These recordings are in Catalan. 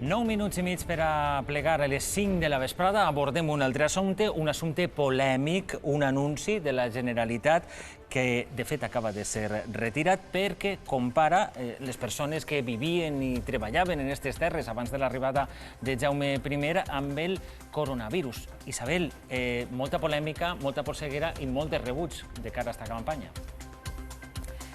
9 minuts i mig per a plegar a les 5 de la vesprada. Abordem un altre assumpte, un assumpte polèmic, un anunci de la Generalitat que, de fet, acaba de ser retirat perquè compara les persones que vivien i treballaven en aquestes terres abans de l'arribada de Jaume I amb el coronavirus. Isabel, molta polèmica, molta polseguera i molt de rebuig de cara a aquesta campanya.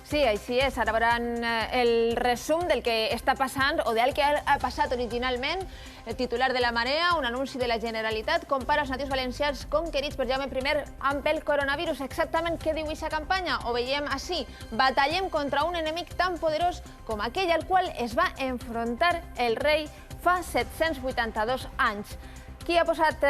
Sí, així és. Ara veuran el resum del que està passant o del que ha passat originalment. El titular de La Marea, un anunci de la Generalitat, compara els natius valencians conquerits per Jaume I amb el coronavirus. Exactament què diu aquesta campanya? Ho veiem així. Batallem contra un enemic tan poderós com aquell al qual es va enfrontar el rei fa 782 anys. Qui ha posat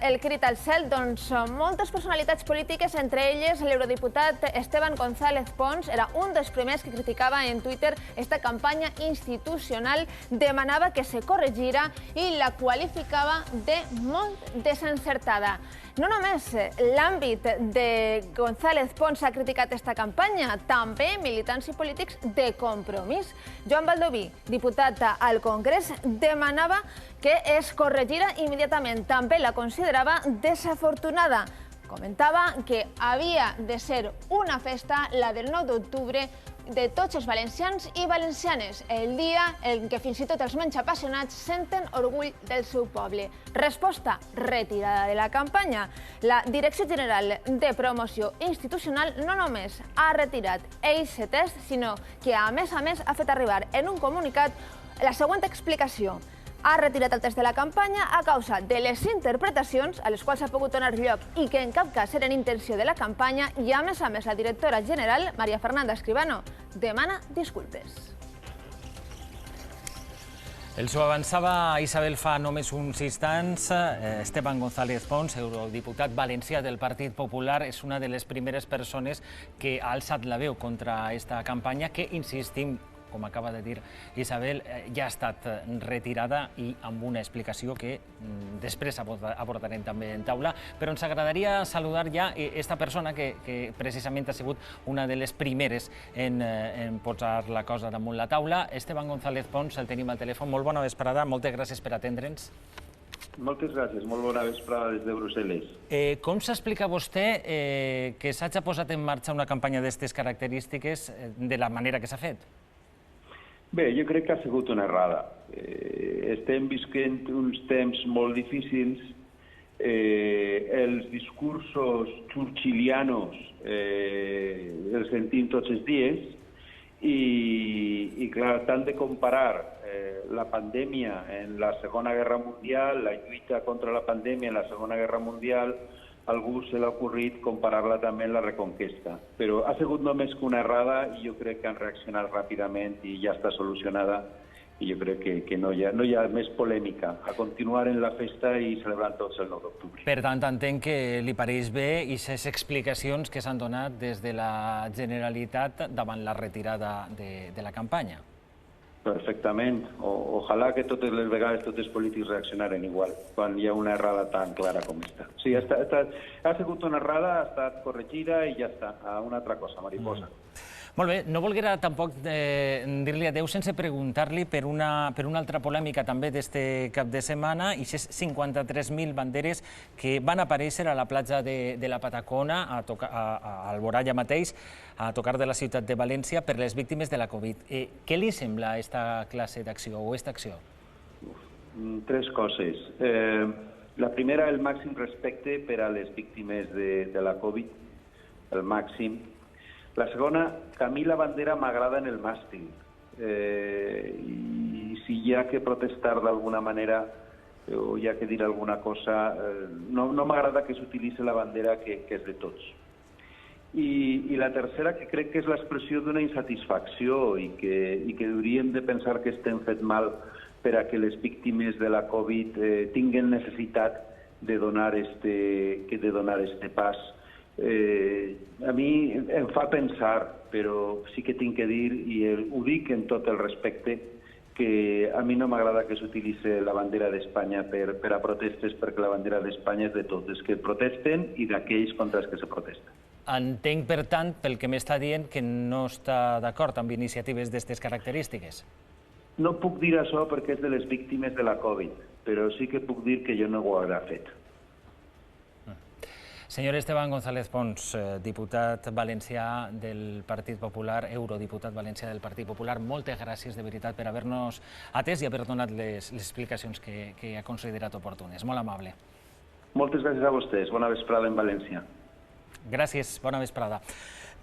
el crit al cel? Doncs moltes personalitats polítiques, entre elles l'eurodiputat Esteban González Pons, era un dels primers que criticava en Twitter esta campanya institucional, demanava que se corregira i la qualificava de molt desencertada. No només l'àmbit de González Pons ha criticat esta campanya, també militants i polítics de Compromís. Joan Baldoví, diputat al Congrés, demanava que es corregira immediatament. També la considerava desafortunada. Comentava que havia de ser una festa, la del 9 d'octubre, de tots els valencians i valencianes, el dia en què fins i tot els menys apassionats senten orgull del seu poble. Resposta: retirada de la campanya. La Direcció General de Promoció Institucional no només ha retirat eixe test, sinó que a més ha fet arribar en un comunicat la següent explicació. Ha retirat el test de la campanya a causa de les interpretacions a les quals ha pogut donar lloc i que en cap cas eren intenció de la campanya i, a més, la directora general, Maria Fernanda Escribano, demana disculpes. Els ho avançava Isabel fa només uns instants. Esteban González Pons, eurodiputat valencià del Partit Popular, és una de les primeres persones que ha alçat la veu contra aquesta campanya que, insistim, com acaba de dir Isabel, ja ha estat retirada i amb una explicació que després abordarem també en taula. Però ens agradaria saludar ja aquesta persona que precisament ha sigut una de les primeres en posar la cosa damunt la taula. Esteban González Pons, el tenim al telèfon. Molt bona vesprada, moltes gràcies per atendre'ns. Moltes gràcies, molt bona vesprada des de Brussel·les. Com s'explica vostè que s'hagi posat en marxa una campanya d'aquestes característiques de la manera que s'ha fet? Bé, jo crec que ha sigut una errada. Estem visquent uns temps molt difícils. Els discursos churchillianos els sentim tots els dies i, clar, tant de comparar la pandèmia en la Segona Guerra Mundial, la lluita contra la pandèmia en la Segona Guerra Mundial, a algú se l'ha ocorrit comparar-la també amb la Reconquesta. Però ha sigut només que una errada i jo crec que han reaccionat ràpidament i ja està solucionada i jo crec que no hi ha més polèmica. A continuar en la festa i celebrant tots el 9 d'octubre. Per tant, entenc que li pareix bé aquestes explicacions que s'han donat des de la Generalitat davant la retirada de la campanya. Perfectament. Ojalà que totes les vegades tots els polítics reaccionaren igual, quan hi ha una errada tan clara com aquesta. Sí, ha sigut una errada, ha estat corregida i ja està. A una altra cosa, mariposa. Molt bé, no volguera tampoc dir-li adéu sense preguntar-li per una altra polèmica també d'este cap de setmana, i aquestes 53.000 banderes que van aparèixer a la platja de la Patacona, a Alboraya mateix, a tocar de la ciutat de València, per les víctimes de la Covid. Què li sembla aquesta classe d'acció o aquesta acció? Tres coses. La primera, el màxim respecte per a les víctimes de la Covid, el màxim. La segona, que a mi la bandera m'agrada en el màstil. I si hi ha que protestar d'alguna manera o hi ha que dir alguna cosa, no m'agrada que s'utilitzi la bandera que és de tots. I la tercera, que crec que és l'expressió d'una insatisfacció i que hauríem de pensar que estem fet mal per a que les víctimes de la Covid tinguin necessitat de donar este pas. A mi em fa pensar, però sí que tinc que dir, i ho dic en tot el respecte, que a mi no m'agrada que s'utilitzi la bandera d'Espanya per a protestes, perquè la bandera d'Espanya és de tots, dels que protesten i d'aquells contra els que se protesta. Entenc, per tant, pel que m'està dient, que no està d'acord amb iniciatives d'aquestes característiques. No puc dir això perquè és de les víctimes de la Covid, però sí que puc dir que jo no ho haurà fet. Senyor Esteban González Pons, diputat valencià del Partit Popular, eurodiputat valencià del Partit Popular, moltes gràcies de veritat per haver-nos atès i haver donat les explicacions que ha considerat oportunes. Molt amable. Moltes gràcies a vostès. Bona vesprada en València. Gràcies, bona vesprada.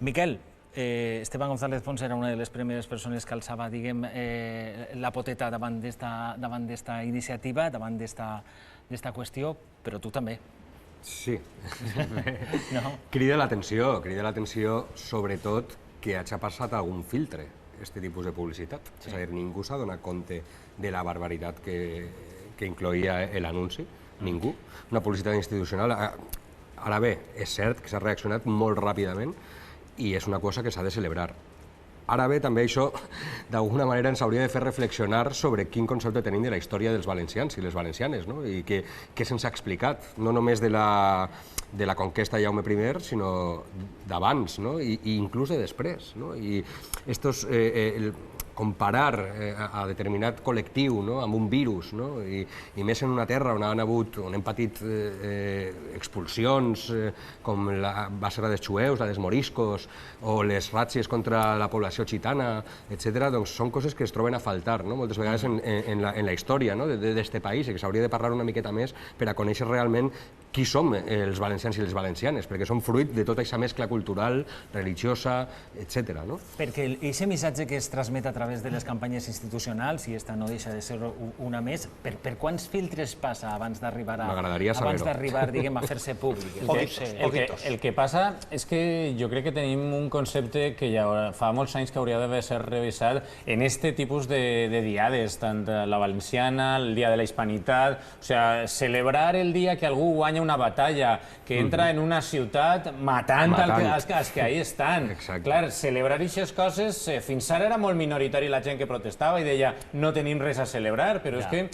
Miquel, Esteban González Pons era una de les primeres persones que alçava, diguem, la poteta davant d'esta iniciativa, davant d'esta qüestió, però tu també. Sí. Crida l'atenció sobretot que hagi passat algun filtre aquest tipus de publicitat. És a dir, ningú s'ha donat compte de la barbaritat que incloïa l'anunci, ningú. Una publicitat institucional. Ara bé, és cert que s'ha reaccionat molt ràpidament i és una cosa que s'ha de celebrar. Ara bé, també això, d'alguna manera, ens hauria de fer reflexionar sobre quin concepte tenim de la història dels valencians i les valencianes, i què se'ns ha explicat, no només de la conquesta de Jaume I, sinó d'abans, i inclús de després. I comparar a determinat col·lectiu amb un virus, i més en una terra on hem patit expulsions, com va ser la dels jueus, la dels moriscos, o les ràtzies contra la població gitana, etc., doncs són coses que es troben a faltar moltes vegades en la història d'aquest país, i que s'hauria de parlar una miqueta més per a conèixer realment qui som els valencians i les valencianes, perquè som fruit de tota aquesta mescla cultural, religiosa, etc. Perquè aquest missatge que es transmet a través de les campanyes institucionals, i esta no deixa de ser una més, per quants filtres passa abans d'arribar diguem, a fer-se públic? El que passa és que jo crec que tenim un concepte que ja fa molts anys que hauria d'haver ser revisat en este tipus de diades, tant la valenciana, el dia de la hispanitat, o sigui, celebrar el dia que algú guanya una batalla, que entra en una ciutat matant els que ahí estan. Clar, celebrar aquestes coses, fins ara era molt minoritari la gent que protestava i deia no tenim res a celebrar, però és que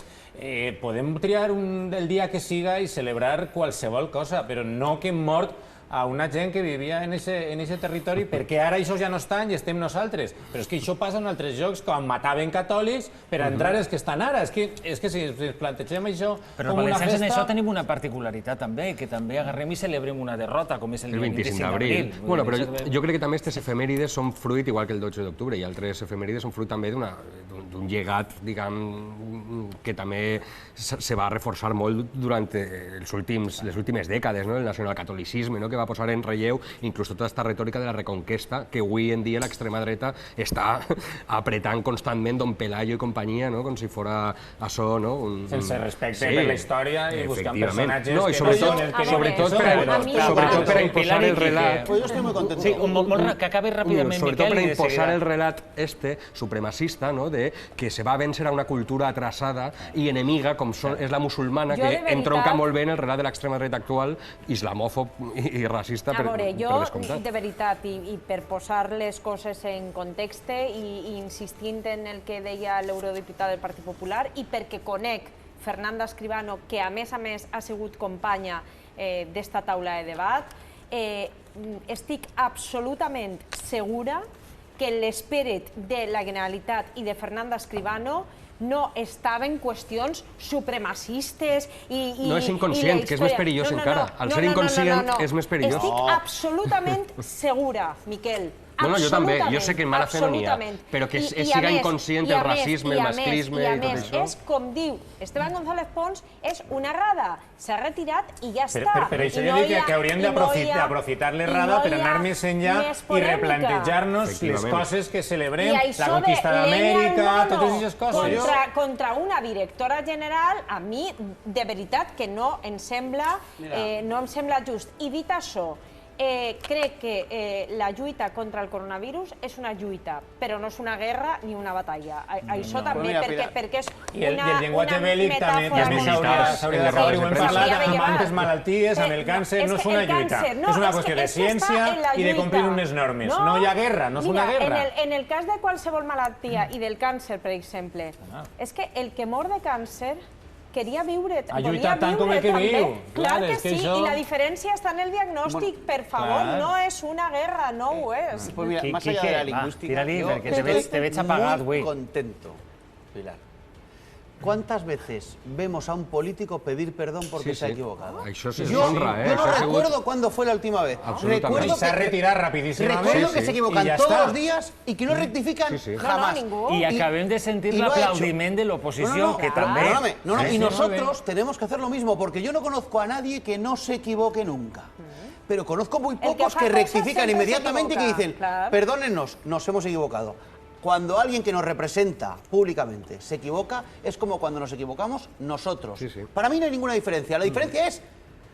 podem triar el dia que siga i celebrar qualsevol cosa, però no que hem mort a una gent que vivia en aquest territori, perquè ara això ja no estan i estem nosaltres. Però és que això passa en altres llocs, quan mataven catòlics per entrar els que estan ara. És que si ens plantegem això com una festa... Però els valencians en això tenim una particularitat també, que també agarrem i celebrem una derrota, com és el 25 d'abril. Bueno, però jo crec que també aquestes efemèrides són fruit, igual que el 12 d'octubre, i altres efemèrides són fruit també d'un llegat, diguem, que també se va reforçar molt durant les últimes dècades, el nacionalcatolicisme, que va posar en relleu inclús tota aquesta retòrica de la reconquesta que avui en dia l'extrema dreta està apretant constantment Don Pelayo i companyia, com si fos això... Sense respecte per la història i buscant personatges que no són els que... Sobretot per a imposar el relat... Sí, que acabi ràpidament, Miquel. Sobretot per a imposar el relat supremacista, que se va vèncer a una cultura atrasada i enemiga, com és la musulmana, que entronca molt bé en el relat de l'extrema dreta actual, islamòfob i racista, per descomptat. De veritat, i per posar les coses en context i insistint en el que deia l'eurodiputat del Partit Popular, i perquè conec Fernanda Escribano, que a més ha sigut companya d'esta taula de debat, estic absolutament segura que l'esperit de la Generalitat i de Fernanda Escribano no estaven qüestions supremacistes i no és inconscient, que és més perillós encara. Al ser inconscient és més perillós. Estic absolutament segura, Miquel. No, jo també, jo sé que en mala fe no n'hi ha, però que siga inconscient el racisme, el masclisme i tot això. És com diu Esteban González Pons, és una errada. S'ha retirat i ja està. Per això jo dic que hauríem d'aprofitar l'errada per anar més enllà i replantejar-nos les coses que celebrem, la conquista d'Amèrica, totes aquestes coses. Contra una directora general, a mi, de veritat, que no em sembla just. I dit això, crec que la lluita contra el coronavirus és una lluita, però no és una guerra ni una batalla. Això també, perquè és una metàfora. S'hauria de saber, ho hem parlat amb altres malalties, amb el càncer, no és una lluita. És una qüestió de ciència i de complir unes normes. No hi ha guerra, no és una guerra. En el cas de qualsevol malaltia i del càncer, per exemple, és que el que mor de càncer quería viure, volia viure també. Clar que sí, i la diferència està en el diagnòstic, per favor, no és una guerra, no ho és. Más allá de la lingüística, yo estoy muy contento. Pilar. ¿Cuántas veces vemos a un político pedir perdón porque se ha equivocado? Això se honra, Yo no recuerdo cuándo fue la última vez. Absolutamente. Se ha retirado rapidísimamente. Recuerdo que se equivocan todos los días y que no rectifican jamás. Y acabem de sentir l'aplaudiment de l'oposició, que també... Perdóname, y nosotros tenemos que hacer lo mismo, porque yo no conozco a nadie que no se equivoque nunca. Pero conozco muy pocos que rectifican inmediatamente y que dicen, perdónennos, nos hemos equivocado. Cuando alguien que nos representa públicamente se equivoca, es como cuando nos equivocamos nosotros. Para mí no hay ninguna diferencia. La diferencia es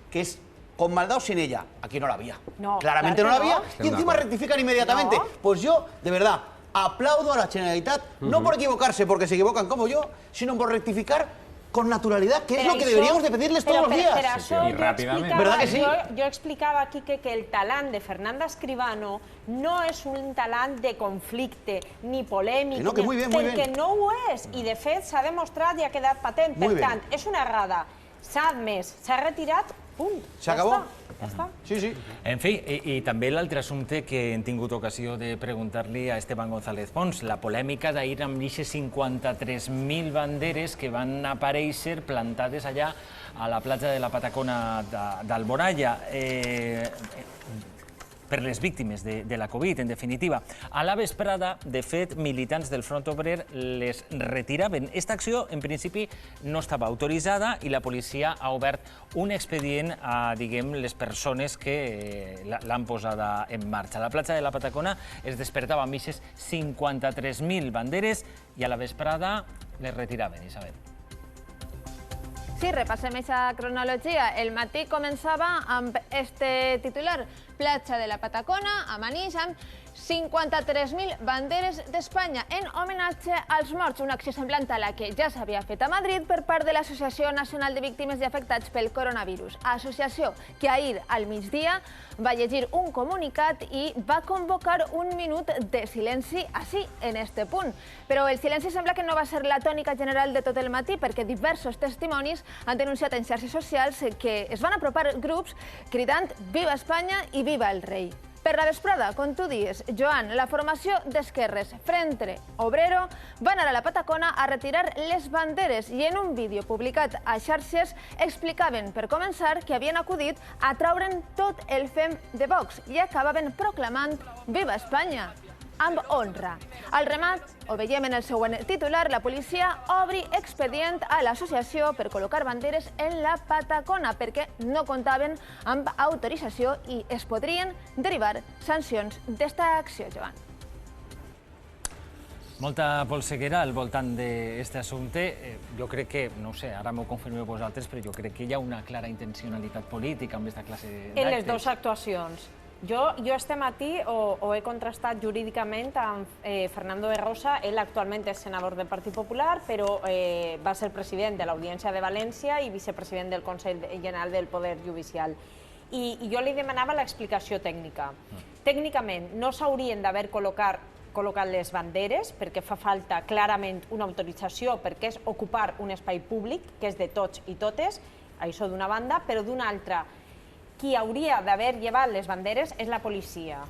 que es con maldad o sin ella. Aquí no la había. Claramente no la había. Y encima rectifican inmediatamente. Pues yo, de verdad, aplaudo a la Generalitat, no por equivocarse, porque se equivocan como yo, sino por rectificar con naturalidad, que es lo que deberíamos de pedirles todos los días. ¿Verdad que sí? Yo explicaba aquí que el talán de Fernanda Escribano no és un talant de conflicte ni polèmic, perquè no ho és, i de fet s'ha demostrat i ha quedat patent. Per tant, és una errada, s'ha admès, s'ha retirat, punt. S'acabó. Sí, sí. En fi, i també l'altre assumpte que hem tingut ocasió de preguntar-li a Esteban González Pons, la polèmica d'ahir amb aquestes 53.000 banderes que van aparèixer plantades allà a la platja de la Patacona d'Alboraya. Per les víctimes de la Covid, en definitiva. A la vesprada, de fet, militants del Front Obrer les retiraven. Aquesta acció, en principi, no estava autoritzada i la policia ha obert un expedient a, diguem, les persones que l'han posada en marxa. A la platja de la Patacona es despertava amb aquestes 53.000 banderes i a la vesprada les retiraven, Isabel. Sí, repassem aquesta cronologia. El matí començava amb este titular. Platja de la Patacona, a Manís, amb 53.000 banderes d'Espanya en homenatge als morts. Una acció semblant a la que ja s'havia fet a Madrid per part de l'Associació Nacional de Víctimes i Afectats pel Coronavirus. Associació que ahir al migdia va llegir un comunicat i va convocar un minut de silenci així, en este punt. Però el silenci sembla que no va ser la tònica general de tot el matí, perquè diversos testimonis han denunciat en xarxes socials que es van apropar grups cridant «Viva Espanya» i «Viva el rei». Per la vesprada, com tu dius, Joan, la formació d'esquerres Frente Obrero va anar a la Patacona a retirar les banderes i en un vídeo publicat a xarxes explicaven, per començar, que havien acudit a traure'n tot el fem de Vox i acabaven proclamant «Viva Espanya!» amb honra. Al remat, ho veiem en el següent titular, la policia obri expedient a l'associació per col·locar banderes en la Patacona perquè no comptaven amb autorització i es podrien derivar sancions d'esta acció, Joan. Molta polseguera al voltant d'aquest assumpte. Jo crec que, no sé, ara m'ho confirmeu vosaltres, però jo crec que hi ha una clara intencionalitat política amb aquesta classe d'actes. En les dues actuacions. Jo este matí ho he contrastat jurídicament amb Fernando de Rosa. Ell actualment és senador del Partit Popular, però va ser president de l'Audiència de València i vicepresident del Consell General del Poder Judicial. I jo li demanava l'explicació tècnica. Tècnicament, no s'haurien d'haver col·locat les banderes perquè fa falta clarament una autorització perquè és ocupar un espai públic que és de tots i totes, això d'una banda, però d'una altra, qui hauria d'haver llevat les banderes és la policia,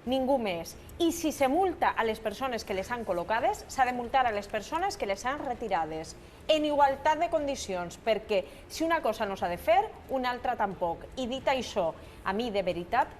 ningú més. I si se multa a les persones que les han col·locades, s'ha de multar a les persones que les han retirades, en igualtat de condicions, perquè si una cosa no s'ha de fer, una altra tampoc. I dit això, a mi de veritat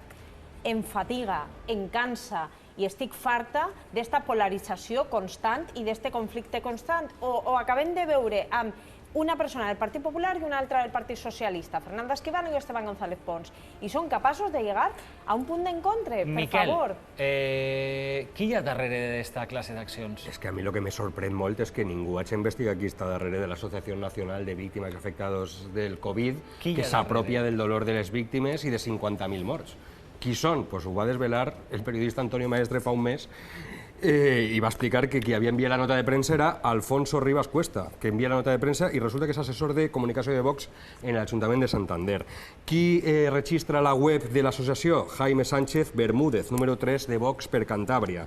em fatiga, em cansa i estic farta d'esta polarització constant i d'este conflicte constant. O acabem de veure amb una persona del Partit Popular i una altra del Partit Socialista, Fernanda Escribano i Esteban González Pons, i són capaços de llegar a un punt d'encontre, per favor. Miquel, qui hi ha darrere d'aquesta classe d'accions? És que a mi el que me sorprèn molt és que ningú hagi investigat qui està darrere de l'Associació Nacional de Víctimes Afectados del Covid, que s'apropia del dolor de les víctimes i de 50.000 morts. Qui són? Pues ho va desvelar el periodista Antonio Maestre fa un mes i va explicar que qui havia enviat la nota de premsa era Alfonso Rivas Cuesta, que envia la nota de premsa i resulta que és assessor de comunicació de Vox en l'Ajuntament de Santander. Qui registra la web de l'associació? Jaime Sánchez Bermúdez, número 3 de Vox per Cantàbria.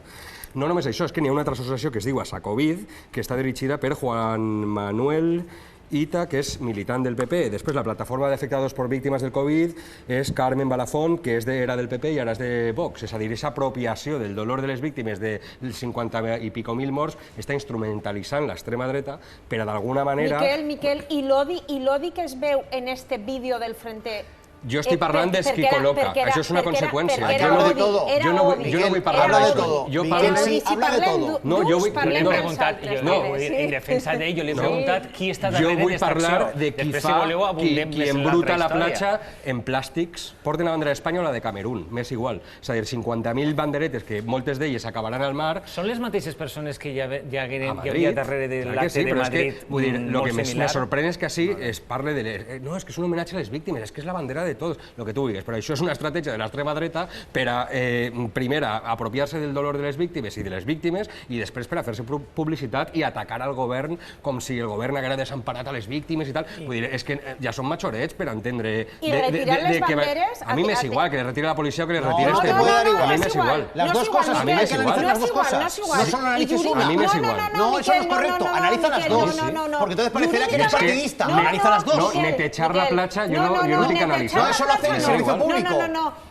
No només això, és que n'hi ha una altra associació que es diu Asacovid, que està dirigida per Juan Manuel Ita, que és militant del PP. Després, la plataforma d'afectados por víctimes del Covid és Carmen Balafón, que era del PP i ara és de Vox. És a dir, aquesta apropiació del dolor de les víctimes dels 50 i pico mil morts està instrumentalitzant l'extrema dreta per a d'alguna manera... Miquel, i l'odi que es veu en este vídeo del Frente... Jo estic parlant dels qui col·loca, això és una conseqüència. Jo no vull parlar d'això. Jo parlo de tot. No, jo vull preguntar, en defensa d'ell, jo li he preguntat qui està darrere d'esta acció. Jo vull parlar de qui fa, qui embruta la platja en plàstics, porten la bandera d'Espanya o la de Camerún, m'és igual. És a dir, 50.000 banderetes, que moltes d'elles acabaran al mar... Són les mateixes persones que hi havia darrere de l'acte de Madrid, molt similar? El que me sorprèn és que així es parle de... No, és que és un homenatge a les víctimes, és que és la bandera de tots, el que tu digues, però això és una estratègia de l'extrema dreta per a, primer, apropiar-se del dolor de les víctimes i de les víctimes i després per a fer-se publicitat i atacar al govern com si el govern haguera desamparat a les víctimes i tal. Vull dir, és que ja són majorets per entendre... I retirar les banderes... A mi m'és igual, que les retire la policia o que les retire este grup. A mi m'és igual. Las dos cosas, a mí me es igual. No solo analices una. A mí me es igual. No, eso no es correcto. Analiza las dos. Porque entonces parecerá que eres partidista. Analiza las dos. No, netechar la platja, yo no dic analitzar. No, eso lo hacen en el servicio público.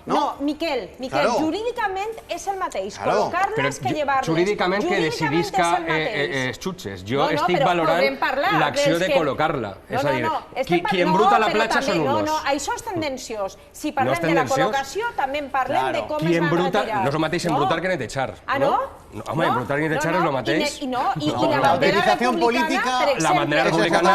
No, Miquel, jurídicament és el mateix. Col·locar-les que llevar-les. Jurídicament que decidisca els jutges. Jo estic valorant l'acció de col·locar-la. És a dir, qui embruta la platja són uns. No, això és tendenciós. Si parlem de la col·locació, també parlem de com es van retirar. No és el mateix embrutar que netejar. Ah, no? Home, embrutar i netejar és el mateix. I la bandera republicana, per exemple... La bandera republicana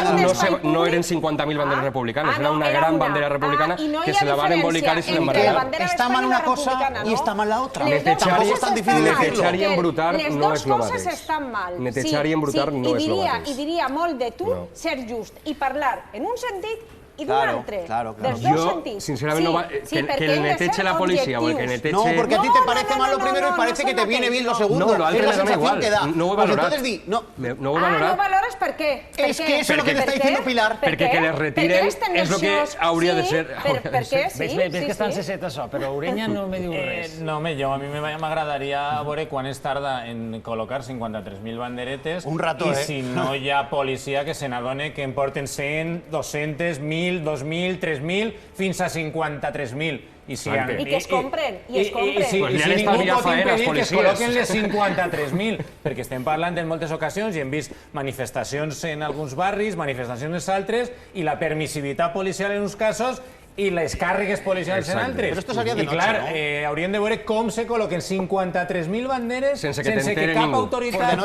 no eren 50.000 banderes republicanes, era una gran bandera republicana que se la van embolicar y se la embarcaron. Está mal una cosa y está mal la otra. Netechar i embrutar no és el mateix. Les dues coses estan mal. Netechar i embrutar no és el mateix. I diria molt de tu ser just i parlar en un sentit i d'un altre. Dels dos sentits. Jo, sincerament, que el neteche la policia o el que neteche... No, porque a ti te parece mal lo primero y parece que te viene bien lo segundo. No, lo altre me da igual. No ho he valorat. No ho he valorat. No valores per què? Es que eso es lo que te está diciendo Pilar. Perquè que les retiren és el que hauria de ser. Per què? Sí. Ves que estan seset això, però Ureña no me diu res. No, a mi m'agradaria veure quan es tarda en col·locar 53.000 banderetes i si no hi ha policia que se n'adone que en porten 100, 200, 1.000, 2.000, 3.000, fins a 53.000. I que es compren, I si ningú pot impedir que es col·loquen les 53.000, perquè estem parlant en moltes ocasions i hem vist manifestacions en alguns barris, manifestacions en altres, i la permissivitat policial en uns casos i les càrregues policials en altres. I clar, hauríem de veure com se col·loquen 53.000 banderes sense que cap autoritat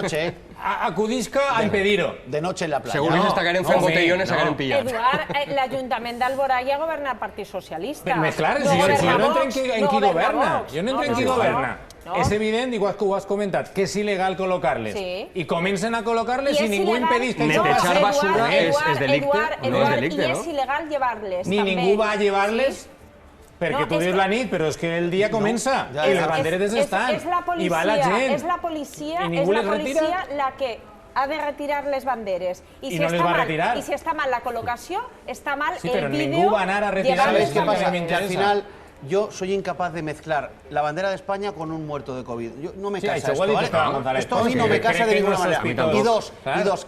acudisca a impedir-ho. De noche en la playa. Según ells estaran fent botellones, s'hagueren pillat. Eduard, l'Ajuntament d'Alboraya governa el Partit Socialista. Clar, jo no entro en qui governa. Jo no entro en qui governa. És evident, igual que ho has comentat, que és il·legal col·locar-les. I comencen a col·locar-les i ningú impedeix que això passi. Netejar basura és delicte? No és delicte, no? I és il·legal llevar-les. Ni ningú va a llevar-les perquè tu dius la nit, però és que el dia comença i les banderetes estan i va la gent. És la policia la que ha de retirar les banderes. I no les va retirar. I si està mal la col·locació, està mal el vídeo. Sí, però ningú va anar a retirar-les. ¿Sabes qué pasa? Que al final yo soy incapaz de mezclar la bandera de España con un muerto de COVID. No me casa esto, ¿vale? Esto a mí no me casa de ninguna manera. Y dos,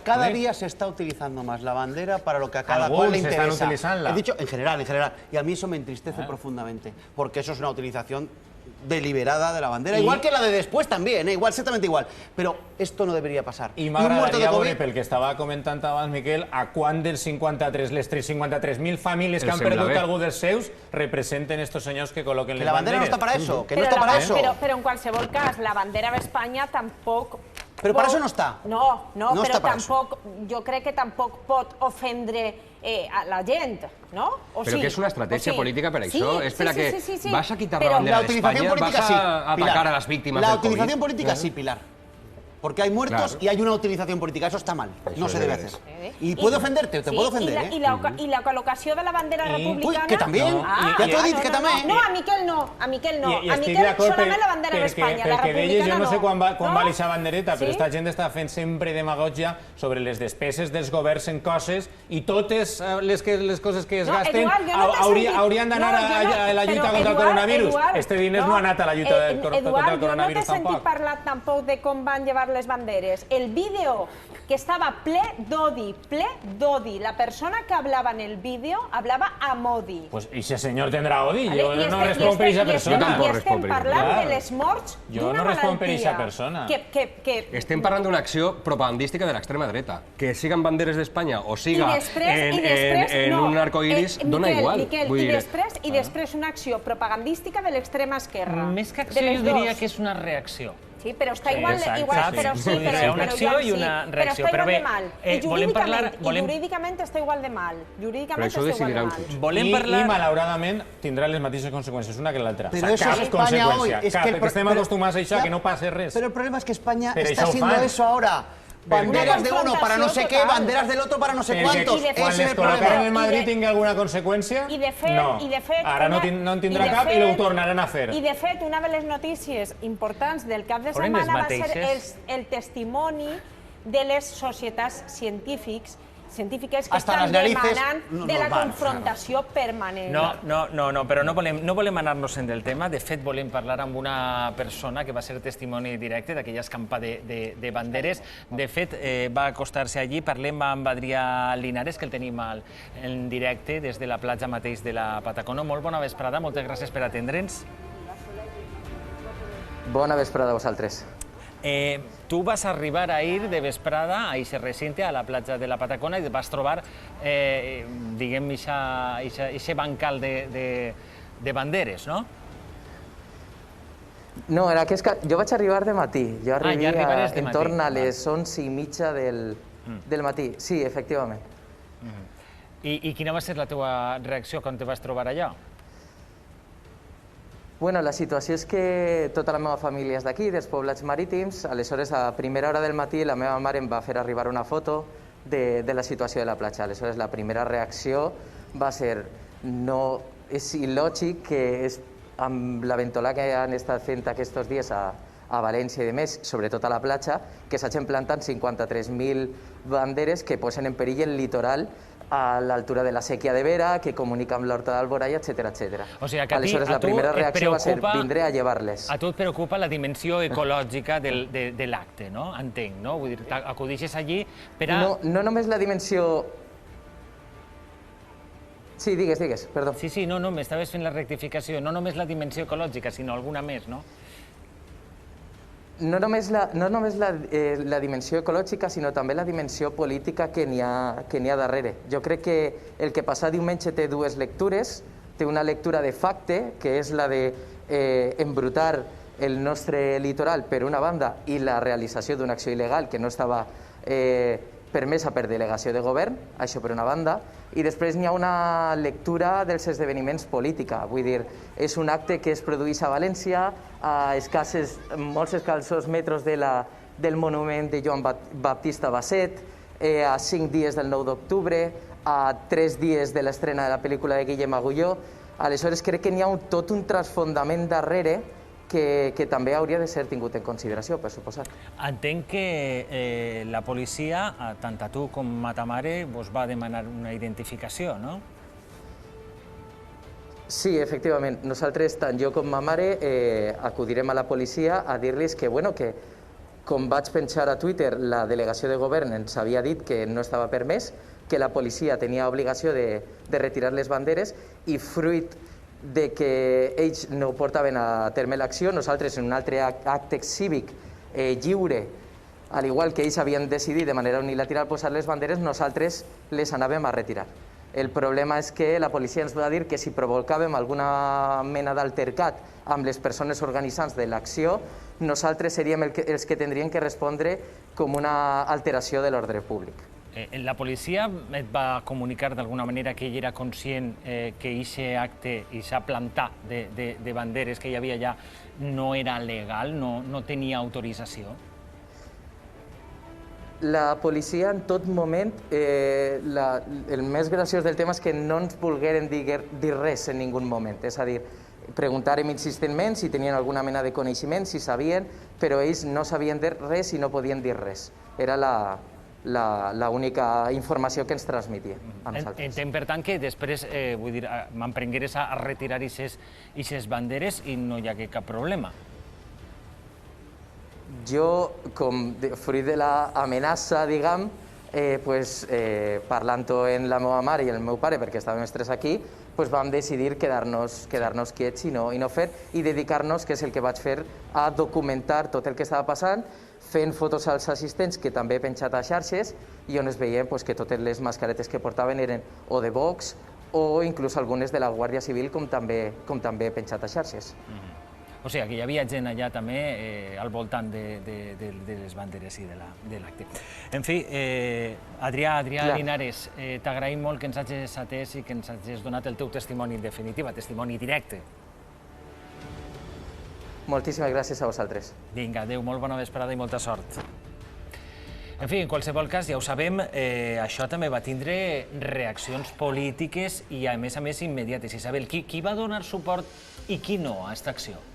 cada día se está utilizando más la bandera para lo que a cada cual le interesa. He dicho en general. Y a mí eso me entristece profundamente, porque eso es una utilización deliberada de la bandera, igual que la de después también, exactamente igual. Però esto no debería pasar. I m'agradaria veure, pel que estava comentant abans, Miquel, a quant dels 53.000 famílies que han perdut algú dels seus representen estos senyors que col·loquen les banderes. Que la bandera no està para eso, que no està para eso. Però en qualsevol cas, la bandera d'Espanya tampoc... Però per això no està. No, però tampoc, jo crec que tampoc pot ofendre a la gent, no? Però que és una estratègia política per això, és per a que vas a quitar la bandera d'Espanya, vas a atacar a les víctimes del COVID. La utilización política sí, Pilar. Porque hay muertos y hay una utilización política. Eso está mal. No se debe hacer. Y puede ofenderte, te puede ofender. Y la col·locació de la bandera republicana... Que també. Ja t'ho he dit, que també. No, a Miquel no. A Miquel solament la bandera d'Espanya. La republicana no. Jo no sé quan va aquesta bandereta, però esta gent està fent sempre demagògia sobre les despeses dels governs en coses i totes les coses que es gasten haurien d'anar a la lluita contra el coronavirus. Este diners no ha anat a la lluita contra el coronavirus tampoc. Eduard, jo no t'he sentit parlar tampoc de com van llevar les banderes. El vídeo que estava ple d'odi. La persona que hablava en el vídeo hablava amb odi. Pues ese señor tendrá odi, yo no respondo per esa persona. I estem parlant de les morts d'una malaltia. Jo no respondo per esa persona. Estem parlant d'una acció propagandística de l'extrema dreta. Que siguen banderes d'Espanya o siga en un arcoiris, dona igual. I després una acció propagandística de l'extrema esquerra. Més que acció, jo diria que és una reacció. Sí, però està igual, una acció i una reacció. Però està igual de mal. I jurídicament està igual de mal. Però això ho decidiran tots. I malauradament tindrà les mateixes conseqüències una que l'altra. Però eso es España hoy. Que estem acostumats a això, que no passa res. Pero el problema es que España está haciendo eso ahora. Banderas de uno para no sé qué, banderas del otro para no sé cuántos. Quan les col·locaran en Madrid tingui alguna conseqüència? No. Ara no en tindrà cap i ho tornaran a fer. I de fet, una de les notícies importants del cap de setmana va ser el testimoni de les societats científiques que estan demanant de la confrontació permanent. No, però no volem anar-nos en del tema. De fet, volem parlar amb una persona que va ser testimoni directe d'aquella escampa de banderes. De fet, va acostar-se allí. Parlem amb Adrià Linares, que el tenim en directe des de la platja mateix de la Patacona. Molt bona vesprada, moltes gràcies per atendre'ns. Bona vesprada a vosaltres. Tu vas arribar ahir de vesprada a aquest recinte, a la platja de la Patacona, i et vas trobar, diguem, aquest bancal de banderes, no? No, jo vaig arribar de matí. Jo arribava entorn a les 11:30 del matí. Sí, efectivament. I quina va ser la teva reacció quan te vas trobar allà? Bueno, la situació és que tota la meva família és d'aquí, dels poblats marítims. Aleshores, a primera hora del matí, la meva mare em va fer arribar una foto de la situació de la platja. Aleshores, la primera reacció va ser: no, és il·lògic que amb la ventolà que han estat fent aquests dies a València i de més, sobretot a la platja, que s'hagin plantat 53.000 banderes que posen en perill el litoral a l'altura de la sèquia de Vera, que comunica amb l'Horta d'Alboraya, etc. O sigui que aleshores, la primera reacció va ser: vindré a llevar-les. A tu et preocupa la dimensió ecològica de l'acte, no? Entenc, no? Vull dir, acudixes allí per a... No només la dimensió... Sí, digues, perdó. Sí, no, m'estaves fent la rectificació. No només la dimensió ecològica, sinó alguna més, no? No només la dimensió ecològica, sinó també la dimensió política que n'hi ha darrere. Jo crec que el que passa diumenge té dues lectures. Té una lectura de facte, que és la d'embrutar el nostre litoral per una banda i la realització d'una acció il·legal que no estava permesa per delegació de govern, això per una banda, i després n'hi ha una lectura dels esdeveniments política. Vull dir, és un acte que es produeix a València, a molts escassos metres del monument de Joan Baptista Basset, a 5 dies del 9 d'octubre, a 3 dies de l'estrena de la pel·lícula de Guillem Agulló. Aleshores, crec que n'hi ha tot un transfondament darrere que també hauria de ser tingut en consideració, per suposat. Entenc que la policia, tant a tu com a ta mare, vos va demanar una identificació, no? Sí, efectivament. Nosaltres, tant jo com ma mare, acudirem a la policia a dir-los que, com vaig penjar a Twitter, la delegació de govern ens havia dit que no estava permès, que la policia tenia obligació de retirar les banderes i fruit de que ells no portaven a terme l'acció, nosaltres en un altre acte cívic lliure, al igual que ells havien decidit de manera unilateral posar les banderes, nosaltres les anàvem a retirar. El problema és que la policia ens va dir que si provocàvem alguna mena d'altercat amb les persones organitzants de l'acció, nosaltres seríem els que tindríem que respondre com una alteració de l'ordre públic. La policia et va comunicar d'alguna manera que ell era conscient que aquest acte, aquest plantar de banderes que hi havia allà no era legal, no tenia autorització? La policia en tot moment, el més graciós del tema és que no ens volgueren dir res en ningú moment, és a dir, preguntàrem insistentment si tenien alguna mena de coneixement, si sabien, però ells no sabien de res i no podien dir res. Era l'única informació que ens transmetia a nosaltres. Entenc, per tant, que després m'emprengueres a retirar aquestes banderes i no hi hagué cap problema. Jo, com fruit de l'amenaça, diguem, parlant-ho amb la meva mare i el meu pare, perquè estàvem els tres aquí, vam decidir quedar-nos quiets i no fer, i dedicar-nos, que és el que vaig fer, a documentar tot el que estava passant, fent fotos als assistents, que també he penjat a xarxes, i on es veien que totes les mascaretes que portaven eren o de Vox o inclús algunes de la Guàrdia Civil, com també he penjat a xarxes. O sigui, que hi havia gent allà també al voltant de les banderes i de l'acte. En fi, Adrià Linares, t'agraïm molt que ens hagis atès i que ens hagis donat el teu testimoni en definitiva, testimoni directe. Moltíssimes gràcies a vosaltres. Vinga, adéu, molt bona vesprada i molta sort. En fi, en qualsevol cas, ja ho sabem, això també va tindre reaccions polítiques i, a més immediates. Isabel, qui va donar suport i qui no a aquesta acció?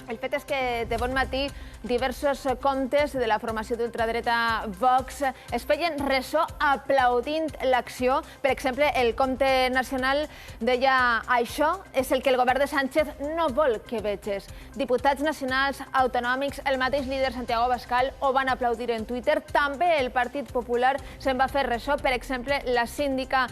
El fet és que de bon matí diversos comptes de la formació d'ultradreta Vox es feien ressò aplaudint l'acció. Per exemple, el compte nacional deia: això és el que el govern de Sánchez no vol que veges. Diputats nacionals, autonòmics, el mateix líder Santiago Abascal ho van aplaudir en Twitter. També el Partit Popular se'n va fer ressò. Per exemple, la síndica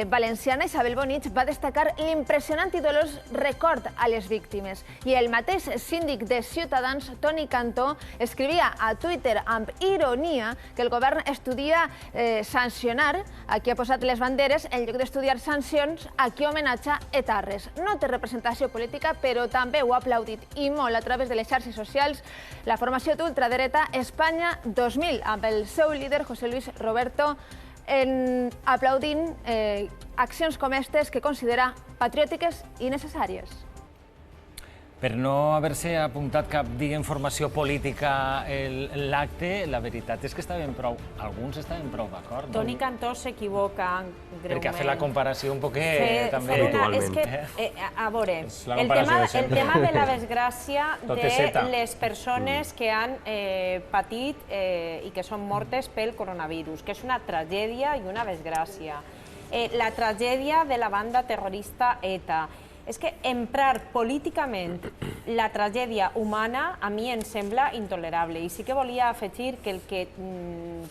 valenciana Isabel Bonich va destacar l'impressionant i dolós record a les víctimes. I el mateix síndic de Ciutadans, Toni Cantó, escrivia a Twitter amb ironia que el govern estudia sancionar a qui ha posat les banderes en lloc d'estudiar sancions a qui homenatja etarres. No té representació política, però també ho ha aplaudit i molt a través de les xarxes socials la formació d'ultradreta Espanya 2000, amb el seu líder José Luis Roberto, aplaudint accions com aquestes que considera patriòtiques i necessàries. Per no haver-se apuntat cap informació política a l'acte, la veritat és que alguns estaven prou d'acord. Toni Cantó s'equivoca greument. Perquè ha fet la comparació un poquet també habitualment. A veure, el tema de la desgràcia de les persones que han patit i que són mortes pel coronavirus, que és una tragèdia i una desgràcia. La tragèdia de la banda terrorista ETA. És que emprar políticament la tragèdia humana a mi em sembla intolerable. I sí que volia afegir que el que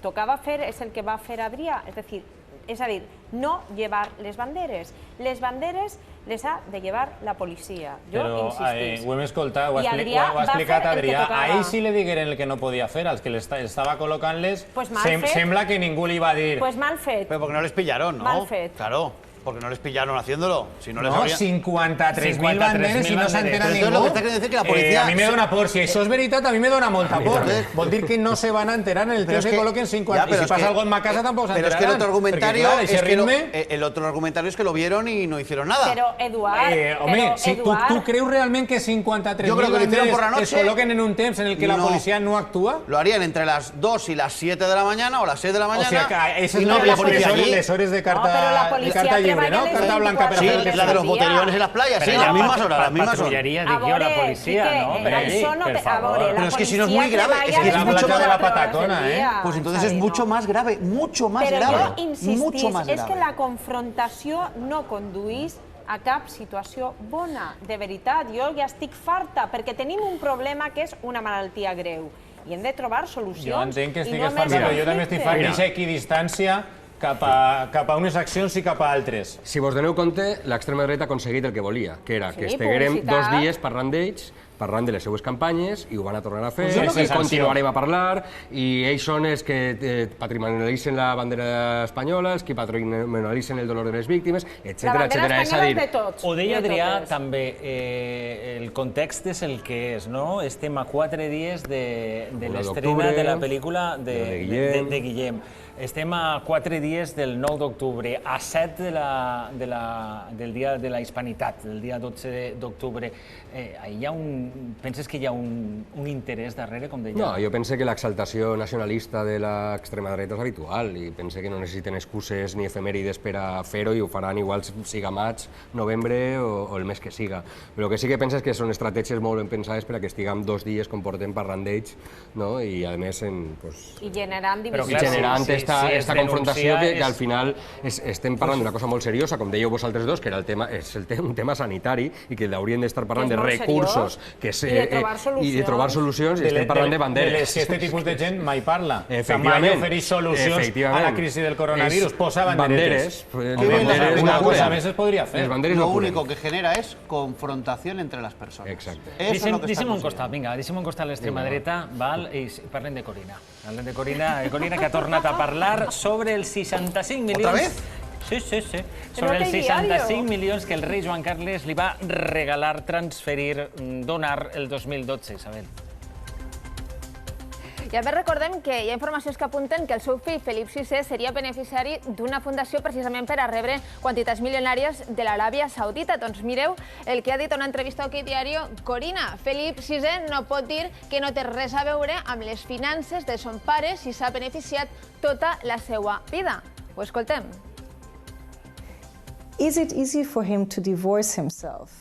tocava fer és el que va fer Adrià, és a dir, no llevar les banderes. Les banderes les ha de llevar la policia. Però ho hem escoltat, ho ha explicat Adrià. A ell sí li digueren el que no podia fer, als que estava col·locant-les, sembla que ningú li va dir... Pues mal fet. Pero porque no les pillaron, ¿no? Mal fet. Claro. Porque no les pillaron haciéndolo. Si no, les 53.000 banderes i no s'entera ningú. Lo que está queriendo decir que la policía... A mi me dona por. Si això és veritat, a mi me dona molta por. Vol dir que no se van a enterar en el temps que col·loquen 50. Y si pasa algo en ma casa tampoco se enterarán. Pero es que el otro argumentario es que lo vieron y no hicieron nada. Pero, Eduard... Home, ¿tú creus realment que 53.000 banderes es col·loquen en un temps en el que la policía no actúa? Lo harían entre las 2 y las 7 de la mañana o las 6 de la mañana. O sea, que esas son les hores de carta lliure. Carta blanca, sí, la de los botellones en las playas, sí, las mismas horas, Patrullaria, dic jo, la policia, no? Per favor. Pero es que si no es muy grave, es que es mucho más grave. Pues entonces es mucho más grave, mucho más grave. Però jo insistís, és que la confrontació no conduís a cap situació bona. De veritat, jo ja estic farta, perquè tenim un problema que és una malaltia greu. I hem de trobar solucions. Jo entenc que estigues farta, però jo també estic farta. Deixa equidistància cap a unes accions i cap a altres. Si vos doneu compte, l'extrema dreta ha aconseguit el que volia, que era que estiguérem 2 dies parlant d'ells, parlant de les seues campanyes, i ho van a tornar a fer, i continuarem a parlar, i ells són els que patrimonialitzen la bandera espanyola, els que patrimonialitzen el dolor de les víctimes, etc. La bandera espanyola és de tots. Ho deia Adrià, també, el context és el que és, no? Estem a 4 dies de l'estrena de la pel·lícula de Guillem. Estem a 4 dies del 9 d'octubre, a 7 del dia de la Hispanitat, del dia 12 d'octubre. Penses que hi ha un interès darrere, com deia? No, jo penso que l'exaltació nacionalista de l'extrema dreta és habitual i penso que no necessiten excuses ni efemèrides per a fer-ho i ho faran igual siga maig, novembre o el mes que siga. Però el que sí que penso és que són estratègies molt ben pensades per a que estiguem 2 dies com portem parlant d'ells, i a més i generant divisions. esta confrontació que al final estem parlant d'una cosa molt seriosa, com dèieu vosaltres dos, que és un tema sanitari i que hauríem d'estar parlant de recursos i de trobar solucions, i estem parlant de banderes. Que aquest tipus de gent mai parla. Mai ofereix solucions a la crisi del coronavirus. Posa banderes. Una cosa més es podria fer. Lo único que genera es confrontación entre las personas. Exacte. Deixem un costat, vinga, deixem un costat l'extrema dreta, i parlem de Corina. Parlem de Corina, que ha tornat a parlar sobre els 65 milions... ¿Otra vez? Sí. Sobre els 65 milions que el rei Joan Carles li va regalar, transferir, donar el 2012, Isabel. I a més recordem que hi ha informacions que apunten que el seu fill, Felip VI, seria beneficiari d'una fundació precisament per a rebre quantitats milionàries de l'Aràbia Saudita. Doncs mireu el que ha dit a una entrevista a OK Diario Corina. Felip VI no pot dir que no té res a veure amb les finances de son pare si s'ha beneficiat tota la seva vida. Ho escoltem.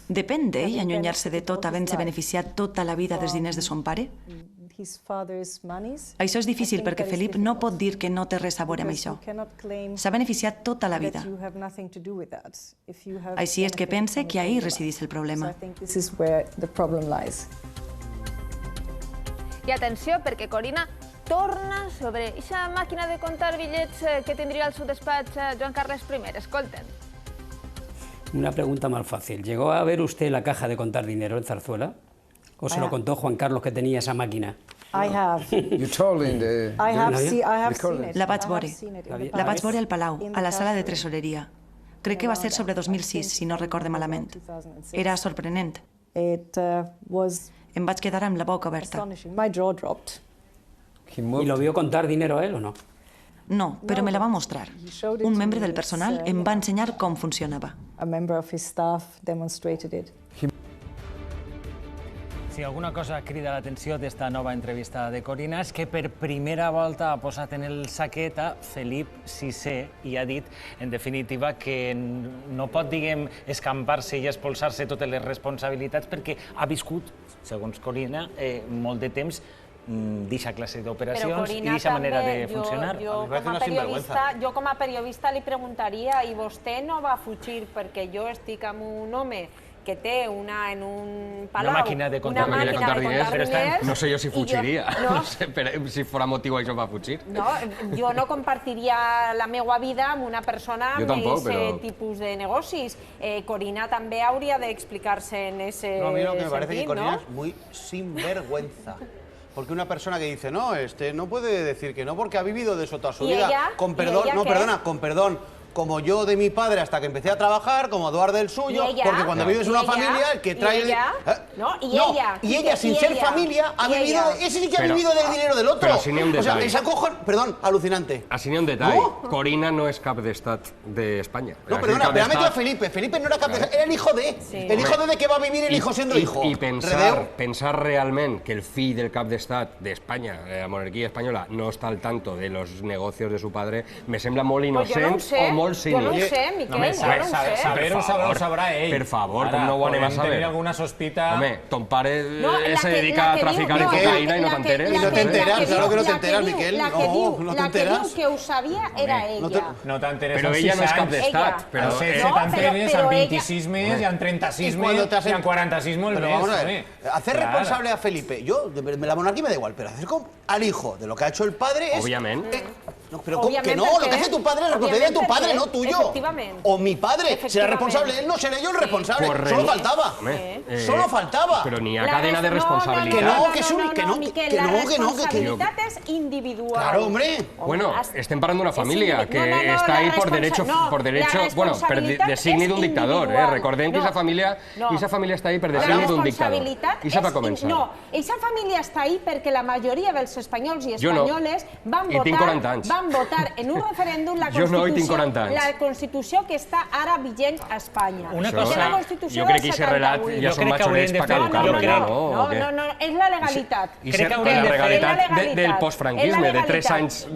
Depèn d'ell allunyar-se de tot havent-se beneficiat tota la vida dels diners de son pare? Això és difícil perquè Felip no pot dir que no té res a veure amb això. S'ha beneficiat tota la vida. Així és que pense que ahí resideix el problema. I atenció, perquè Corina torna sobre aquesta màquina de comptar bitllets que tindria al seu despatx Joan Carles I. Escolten. Una pregunta más fácil. ¿Llegó a ver usted la caja de contar dinero en Zarzuela? ¿O se lo contó Juan Carlos que tenía esa máquina? I have. You told him the... I have seen it. La vaig veure. La vaig veure al Palau, a la sala de tresoreria. Crec que va ser sobre 2006, si no recorde malament. Era sorprenent. Em vaig quedar amb la boca oberta. My jaw dropped. ¿Y lo vio contar dinero él o no? No, però me la va mostrar. Un membre del personal em va ensenyar com funcionava. A member of his staff demonstrated it. Si alguna cosa crida l'atenció d'esta nova entrevista de Corina és que per primera volta ha posat en el saquet a Felip VI i ha dit, en definitiva, que no pot, diguem, escampar-se i expulsar-se totes les responsabilitats perquè ha viscut, segons Corina, molt de temps d'aquesta classe d'operacions i d'aquesta manera de funcionar. Jo com a periodista li preguntaria, i vostè no va fugir perquè jo estic amb un home que té en un palau una màquina de comptar diners, no sé jo si fugiria, no sé si fora motiu això va fugir. No, jo no compartiria la meva vida amb una persona amb aquest tipus de negocis. Corina també hauria d'explicar-se en ese sentit, ¿no? A mí lo que me parece que Corina es muy sinvergüenza. Porque una persona que dice, no, no puede decir que no porque ha vivido de eso toda su vida. Con perdón, no, perdona, con perdón. Como yo de mi padre hasta que empecé a trabajar, como Eduardo del suyo, porque cuando vives en una familia, el que trae... Y ella, sin ser familia, ha vivido... Ese sí que ha vivido del dinero del otro. Però si n'hi ha un detall. O sea, esa cojon... Perdón, alucinante. Així n'hi ha un detall. Corina no és cap d'estat d'Espanya. No, perdona, pero ha metido a Felipe. Felipe no era cap d'estat, era el hijo de... El hijo de que va a vivir el hijo siendo hijo. I pensar realment que el fill del cap d'estat d'Espanya, de la monarquia espanyola, no està al tanto de los negocios de su padre, me sembla molt innocent o molt jo no ho sé, Miquel, jo no ho sé. Saber-ho sabrà ell. Per favor, com no ho anem a saber? Tenir alguna sospita... Home, ton pare se dedica a traficar en cocaïna i no t'enteres. I no t'enteres, claro que no t'enteres, Miquel. La que diu que ho sabia era ella. No t'enteres Però ella no és cap d'estat. Però se t'enteres amb 26 més i amb 36 més i amb 46 molt més. Hacer responsable a Felipe, yo, la monarquía me da igual, pero hacer al hijo de lo que ha hecho el padre es... Obviamente. No, pero ¿cómo que no? Lo que hace tu padre es responsabilidad de tu padre, no tuyo. O mi padre será responsable, él no seré yo el responsable. Solo faltaba. Solo faltaba. Pero ni a cadena de responsabilidad. Que no, la responsabilitat és individual. Claro, hombre. Bueno, estem parlant d'una família que està ahí por derecho, bueno, per designi d'un dictador. Recordem que aquesta família està ahí per designi d'un dictador. I això va començar. No, aquesta família està ahí perquè la majoria dels espanyols i espanyoles van votar en un referèndum la Constitució que està ara vigent a Espanya. Una cosa, jo crec que aquest relat ja són matxonets per caducar-lo. No, és la legalitat. La legalitat del postfranquisme, de 3 anys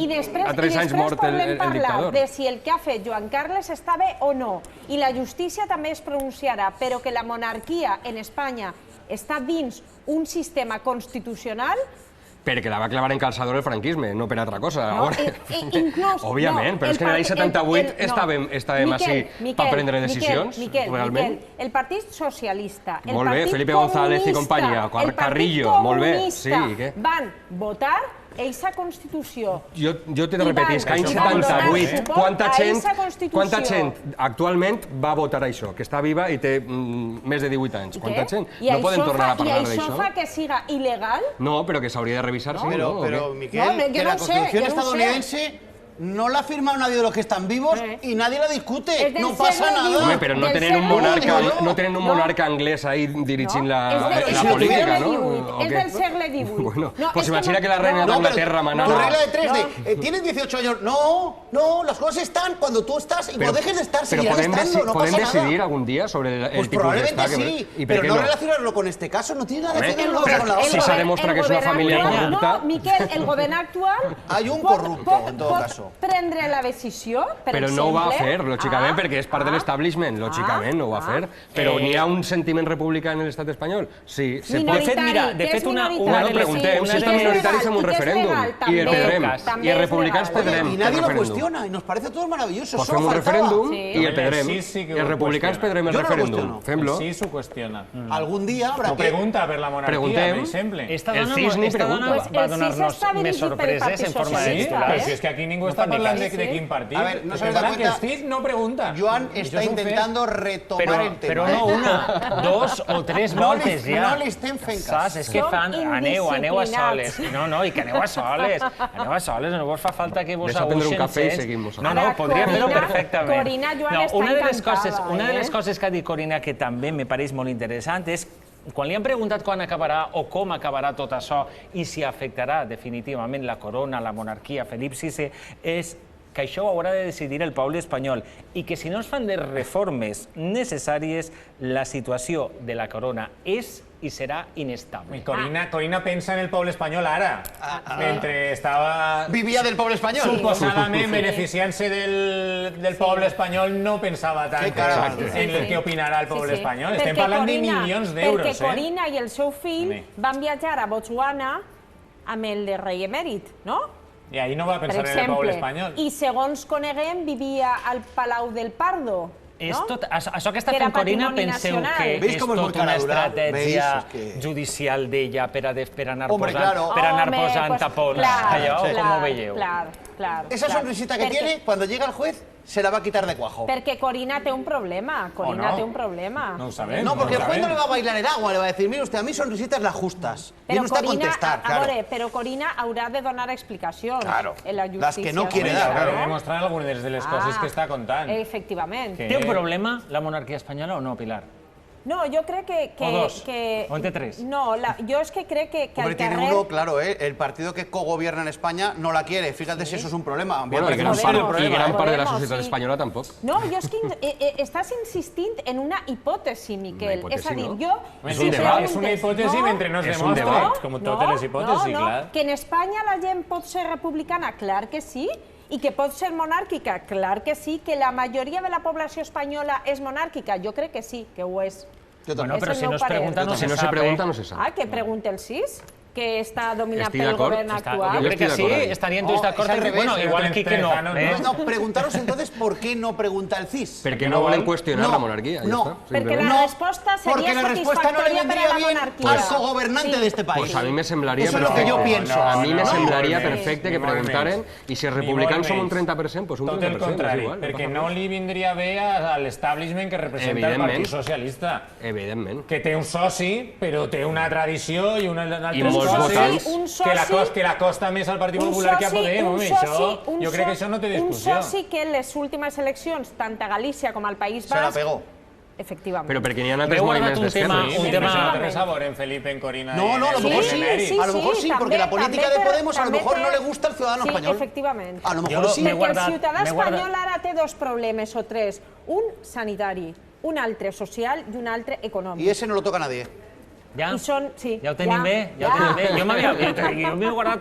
mort el dictador. Podem parlar de si el que ha fet Joan Carles està bé o no, i la justícia també es pronunciarà, però que la monarquia en Espanya està dins un sistema constitucional, Perquè la va clavar en calçador el franquisme, no per altra cosa. Inclús... Òbviament, però és que en l'any 78 estàvem així per prendre decisions, realment. Miquel, el Partit Socialista, el molt bé, Partit Felipe González i companyia, Carrillo, molt bé, sí, i què? Van votar eixa Constitució. Jo t'he de repetir, és que l'any 78, quanta gent actualment va votar això, que està viva i té més de 18 anys? Quanta gent? No podem tornar a parlar d'això? I això fa que siga il·legal? No, però que s'hauria de revisar, sí, ¿no? Pero, Miquel, que la Constitución estadounidense no la ha firmado nadie de los que están vivos y nadie la discute. No pasa nada. Home, però no tenen un monarca anglès ahí dirigint la política, ¿no? És del segle XVIII. Bueno, pues imagina que la reina de Inglaterra manara... Tu regla de 3 tienes 18 años. No, las cosas están cuando tú estás y cuando dejes de estar seguirán estando, no pasa nada. ¿Podem decidir algún día sobre el tipus d'estat? Pues probablemente sí, pero no relacionarlo con este caso, no tiene nada que ver una cosa con la otra. Si se demuestra que es una familia corrupta... No, Miquel, el govern actual... Hay un corrupto, en todo caso. Prendre la decisió, per exemple... Però no ho va fer, lògicament, perquè és part de l'establishment, lògicament no ho va fer. Però n'hi ha un sentiment republicà en l'estat espanyol? Sí. De fet, una preguntem, si està minoritari fem un referèndum i el perdrem. I els republicans perdrem. I nadie lo cuestiona, i nos parece todo maravilloso. Pues fem un referèndum i el perdrem. I els republicans perdrem el referèndum. Fem-lo. Sí, s'ho qüestiona. Algun dia habrá que... No pregunta per la monarquia, per exemple. El CIS va donar-nos més sorpreses en forma de titulars. Si és que aquí ningú està parlant de quin partit. A ver, no se da cuenta. El CIS no pregunta. Joan está intentando retomar el tema. Però no una, dos o tres voltes ja. No li estem fent cas. És que fan... Aneu a soles. No, i que aneu a soles. Aneu a soles, no vos fa falta que vos prendre un cafè i seguim-nos. No, podríem fer-ho perfectament. Corina, Joan està encantada. Una de les coses que ha dit Corina que també me pareix molt interessant és quan li han preguntat quan acabarà o com acabarà tot això i si afectarà definitivament la corona, la monarquia, Felip VI, és que això ho haurà de decidir el poble espanyol i que si no es fan les reformes necessàries, la situació de la corona és i serà inestable. Corina pensa en el poble espanyol ara, mentre estava... Vivia del poble espanyol. Suposadament beneficiant-se del poble espanyol, no pensava tant en el que opinarà el poble espanyol. Estem parlant de milions d'euros. Perquè Corina i el seu fill van viatjar a Botswana amb el de rei emèrit, no? I ahir no va pensar en el poble espanyol. I segons coneguem, vivia al Palau del Pardo. Això que està fent Corina, penseu que és tot una estratègia judicial d'ella per anar posant tapons. Allò, com ho veieu? Esa sonrisita que tiene, cuando llega el juez, se la va a quitar de cuajo. Perquè Corina té un problema. Corina té un problema. No ho sabem. No, porque el juez no le va a bailar el agua, le va a decir, mire usted, a mí sonrisitas las justas. Viene usted a contestar, claro. Però Corina haurà de donar explicacions en la justícia. Las que no quiere dar. Claro, demostrar algunes de les coses que està contant. Efectivament. Té un problema la monarquia espanyola o no, Pilar? No, yo creo que... ¿O dos? ¿O entre tres? No, yo es que creo que Hombre, tiene uno, claro, el partido que cogobierna en España no la quiere. Fíjate si eso es un problema. Bueno, y gran part de la societat espanyola tampoc. No, jo és que estàs insistint en una hipòtesi, Miquel. És a dir, jo... És una hipòtesi mentre no es demostra, com totes les hipòtesis, clar. Que en Espanya la gent pot ser republicana, clar que sí, i que pot ser monàrquica, clar que sí, que la majoria de la població espanyola és monàrquica, jo crec que sí, que ho és. Bueno, però si no es pregunta no se sap. Si no se pregunta no se sap. Ah, que pregunte el CIS, que està dominat pel govern actual. Jo crec que sí, estarien tots d'acord. Bueno, igual aquí que no. No, preguntaros entonces por qué no pregunta el CIS. Perquè no volen qüestionar la monarquia. No, perquè la resposta seria satisfactòria per a la monarquia. Al cogobernante de este país. Pues a mí me semblaría Eso es lo que yo pienso. A mí me semblaría perfecte que preguntaren i si els republicans som un 30%, pues un 30%. Tot el contrari, perquè no li vindria bé a l'establishment que representa el Partit Socialista. Evidentment. Que té un soci, però té una tradició i un altre que la costa més al Partit Popular que a Podem. Jo crec que això no té discussió. Un soci que en les últimes eleccions, tant a Galícia com al País Basc... Se la pegó. Efectivament. Però perquè n'hi ha altres moviments d'esquerra. Un tema... No té res a veure en Felipe, en Corina... No, a lo mejor sí. A lo mejor sí, porque la política de Podemos a lo mejor no le gusta al ciudadano español. Sí, efectivament. A lo mejor sí. Perquè el ciutadà espanyol ara té dos problemes o tres. Un sanitari, un altre social i un altre econòmic. Y ese no lo toca nadie. Ja? I són, sí. Ja ho tenim bé? Ja ho tenim bé? Jo m'havia guardat